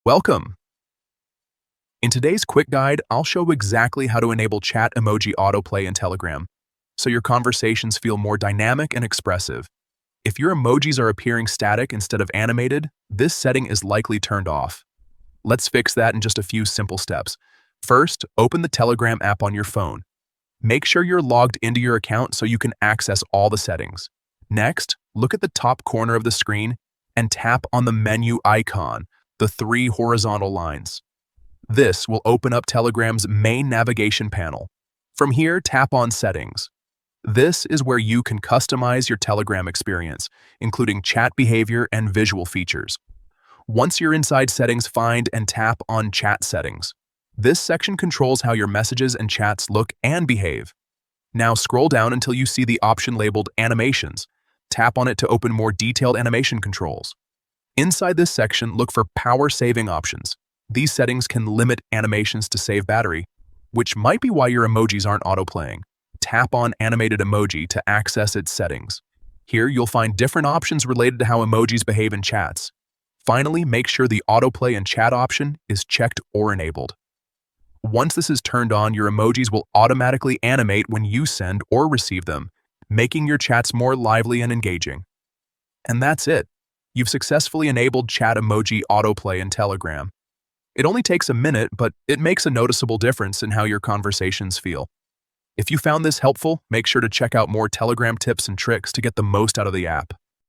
Welcome! In today's quick guide, I'll show exactly how to enable chat emoji autoplay in Telegram, so your conversations feel more dynamic and expressive. If your emojis are appearing static instead of animated, this setting is likely turned off. Let's fix that in just a few simple steps. First, open the Telegram app on your phone. Make sure you're logged into your account so you can access all the settings. Next, look at the top corner of the screen and tap on the menu icon, the three horizontal lines. This will open up Telegram's main navigation panel. From here, tap on Settings. This is where you can customize your Telegram experience, including chat behavior and visual features. Once you're inside Settings, find and tap on Chat Settings. This section controls how your messages and chats look and behave. Now scroll down until you see the option labeled Animations. Tap on it to open more detailed animation controls. Inside this section, look for power saving options. These settings can limit animations to save battery, which might be why your emojis aren't autoplaying. Tap on Animated Emoji to access its settings. Here, you'll find different options related to how emojis behave in chats. Finally, make sure the autoplay and chat option is checked or enabled. Once this is turned on, your emojis will automatically animate when you send or receive them, making your chats more lively and engaging. And that's it. You've successfully enabled chat emoji autoplay in Telegram. It only takes a minute, but it makes a noticeable difference in how your conversations feel. If you found this helpful, make sure to check out more Telegram tips and tricks to get the most out of the app.